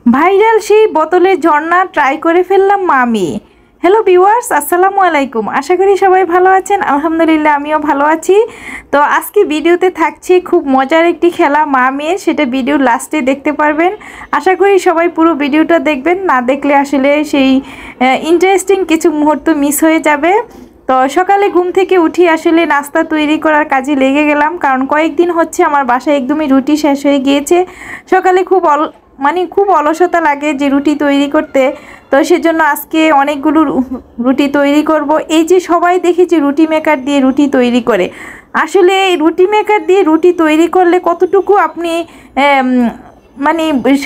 Viral সেই বোতলের ঝর্ণা try করে ফেললাম আমি। হ্যালো ভিউয়ার্স, আসসালামু আলাইকুম। আশা করি সবাই ভালো আছেন। আলহামদুলিল্লাহ আমিও ভালো আছি। তো আজকে ভিডিওতে থাকছে খুব মজার একটি খেলা মা মেয়ের, সেটা ভিডিওর লাস্টে দেখতে পারবেন। আশা করি সবাই পুরো ভিডিওটা দেখবেন, না দেখলে আসলে সেই ইন্টারেস্টিং কিছু মুহূর্ত মিস হয়ে যাবে। তো সকালে ঘুম থেকে উঠি আসলে নাস্তা তৈরি করার কাজে লেগে গেলাম, কারণ কয়েকদিন হচ্ছে আমার বাসায় একদমই রুটি শেষ হয়ে গিয়েছে। সকালে খুব অলসতা লাগে যে রুটি তৈরি করতে। তো সেজন্য আজকে অনেকগুলো রুটি তৈরি করব। এই যে সবাই দেখেছি রুটি মেকার দিয়ে রুটি তৈরি করে, আসলে রুটি মেকার দিয়ে রুটি তৈরি করলে কতটুকু আপনি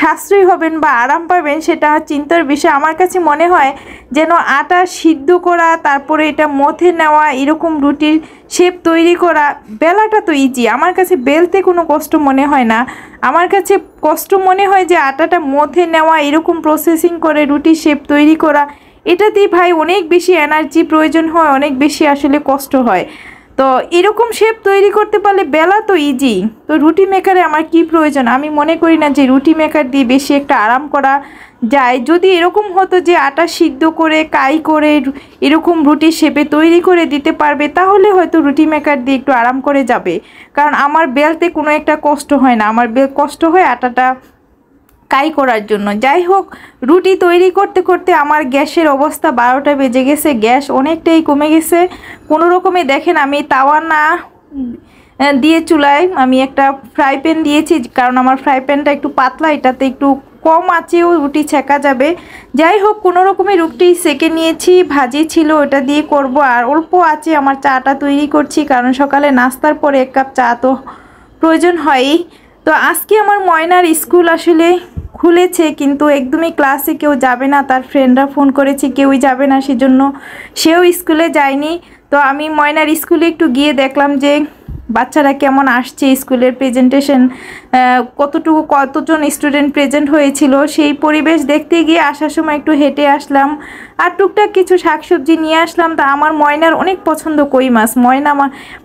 সাশ্রয়ী হবেন বা আরাম পাবেন সেটা চিন্তার বিষয়। আমার কাছে মনে হয় যেন আটা সিদ্ধ করা, তারপরে এটা মথে নেওয়া, এরকম রুটির শেপ তৈরি করা, বেলাটা তো ইজি। আমার কাছে বেলতে কোনো কষ্ট মনে হয় না। আমার কাছে কষ্ট মনে হয় যে আটাটা মথে নেওয়া, এরকম প্রসেসিং করে রুটির শেপ তৈরি করা, এটাতেই ভাই অনেক বেশি এনার্জি প্রয়োজন হয়, অনেক বেশি আসলে কষ্ট হয়। তো এরকম শেপ তৈরি করতে পারলে বেলা তো ইজি, তো রুটি মেকারে আমার কি প্রয়োজন? আমি মনে করি না যে রুটি মেকার দিয়ে বেশি একটা আরাম করা যায়। যদি এরকম হতো যে আটা সিদ্ধ করে কাই করে এরকম রুটির শেপে তৈরি করে দিতে পারবে, তাহলে হয়তো রুটি মেকার দিয়ে একটু আরাম করে যাবে। কারণ আমার বেলতে কোনো একটা কষ্ট হয় না, আমার কষ্ট হয় আটাটা কাই করার জন্য। যাই হোক, রুটি তৈরি করতে করতে আমার গ্যাসের অবস্থা 12টা বেজে গেছে। গ্যাস অনেকটাই কমে গেছে। কোনো রকমে দেখেন আমি তাওয়া না দিয়ে চুলায় আমি একটা ফ্রাই প্যান দিয়েছি, কারণ আমার ফ্রাই প্যানটা একটু পাতলা, এটাতে একটু কম আঁচেও রুটি ছেঁকা যাবে। যাই হোক, কোনো রকমে রুটি সেঁকে নিয়েছি, ভাজি ছিল ওটা দিয়ে করব। আর অল্প আঁচে আমার চাটা তৈরি করছি, কারণ সকালে নাস্তার পরে 1 কাপ চা তো প্রয়োজন হয়ই। তো আজকে আমার ময়নার স্কুল আসলে খুলেছে, কিন্তু একদমই ক্লাসে কেউ যাবে না। তার ফ্রেন্ডরা ফোন করেছে কেউই যাবে না, সেজন্য সেও স্কুলে যায়নি। তো আমি ময়নার স্কুলে একটু গিয়ে দেখলাম যে বাচ্চারা কেমন আসছে, স্কুলের প্রেজেন্টেশন কতজন স্টুডেন্ট প্রেজেন্ট হয়েছিল, সেই পরিবেশ দেখতে গিয়ে আসার সময় একটু হেঁটে আসলাম। আর টুকটাক কিছু শাকসবজি নিয়ে আসলাম। তা আমার ময়নার অনেক পছন্দ কই মাছ। ময়না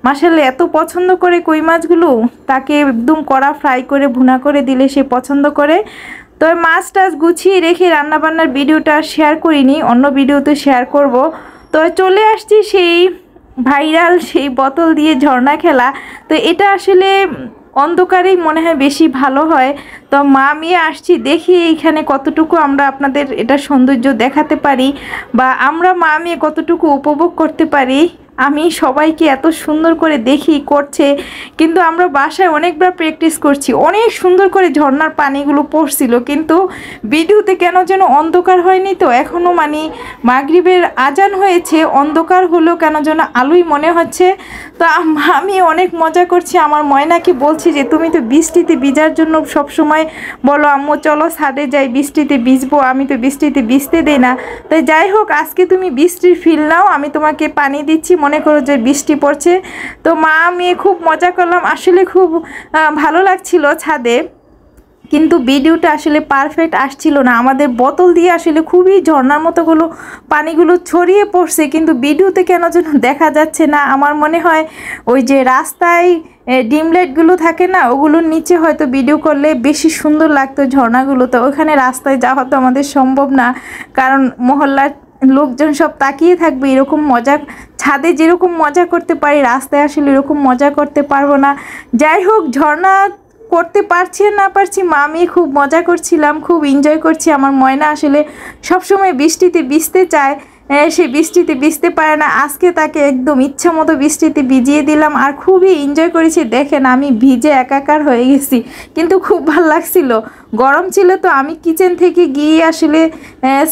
মাশাআল্লাহ এত পছন্দ করে কই মাছগুলো, তাকে একদম কড়া ফ্রাই করে ভুনা করে দিলে সে পছন্দ করে। তো মাছ টাছ গুছিয়ে রেখে রান্নাবান্নার ভিডিওটা শেয়ার করিনি, অন্য ভিডিওতে শেয়ার করব। তো চলে আসছি সেই ভাইরাল সেই বোতল দিয়ে ঝর্ণা খেলা। তো এটা আসলে অন্ধকারেই মনে হয় বেশি ভালো হয়। তো মা মেয়ে আসছি, দেখি এইখানে কতটুকু আমরা আপনাদের এটা সৌন্দর্য দেখাতে পারি, বা আমরা মা মেয়ে কতটুকু উপভোগ করতে পারি। আমি সবাইকে এত সুন্দর করে দেখি করছে, কিন্তু আমরা বাসায় অনেকবার প্র্যাকটিস করছি, অনেক সুন্দর করে ঝর্ণার পানিগুলো পড়ছিল, কিন্তু ভিডিওতে কেন যেন অন্ধকার হয়নি। তো এখনও মাগরিবের আজান হয়েছে, অন্ধকার হলো কেন যেন আলোই মনে হচ্ছে। তো আমি অনেক মজা করছি। আমার ময়নাকে বলছি যে তুমি তো বৃষ্টিতে ভিজার জন্য সবসময় বলো আম্মু চলো ছাদে যাই, বৃষ্টিতে ভিজবো। আমি তো বৃষ্টিতে ভিজতে দেই না। তাই যাই হোক, আজকে তুমি বৃষ্টির ফিল নাও, আমি তোমাকে পানি দিচ্ছি, মনে করো যে বৃষ্টি পড়ছে। তো মা মেয়ে খুব মজা করলাম, আসলে খুব ভালো লাগছিল ছাদে। কিন্তু ভিডিওটা আসলে পারফেক্ট আসছিল না। আমাদের বোতল দিয়ে আসলে খুবই ঝর্ণার মতোগুলো পানিগুলো ছড়িয়ে পড়ছে, কিন্তু ভিডিওতে কেন যেন দেখা যাচ্ছে না। আমার মনে হয় ওই যে রাস্তায় ডিম লাইটগুলো থাকে না, ওগুলোর নিচে হয়তো ভিডিও করলে বেশি সুন্দর লাগতো ঝর্ণাগুলো। তো ওখানে রাস্তায় যাওয়া তো আমাদের সম্ভব না, কারণ মহল্লার লোকজন সব তাকিয়ে থাকবে। এরকম মজা ছাদে যেরকম মজা করতে পারি, রাস্তায় আসলে এরকম মজা করতে পারবো না। যাই হোক, ঝর্ণা করতে পারছি না পারছি, মা মেয়ে খুব মজা করছিলাম, খুব এনজয় করছি। আমার ময়না আসলে সবসময় বৃষ্টিতে ভিজতে চায়, সে বৃষ্টিতে ভিজতে পারে না। আজকে তাকে একদম ইচ্ছা মতো বৃষ্টিতে ভিজিয়ে দিলাম, আর খুবই এনজয় করেছি। দেখেন আমি ভিজে একাকার হয়ে গেছি, কিন্তু খুব ভালো লাগছিল। গরম ছিল, তো আমি কিচেন থেকে গিয়ে আসলে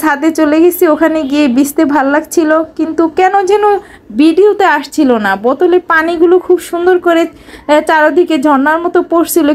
ছাদে চলে গেছি, ওখানে গিয়ে ভিজতে ভালো লাগছিল, কিন্তু কেন যেন ভিডিওতে আসছিল না। বোতলে পানিগুলো খুব সুন্দর করে চারদিকে ঝর্ণার মতো পড়ছিল।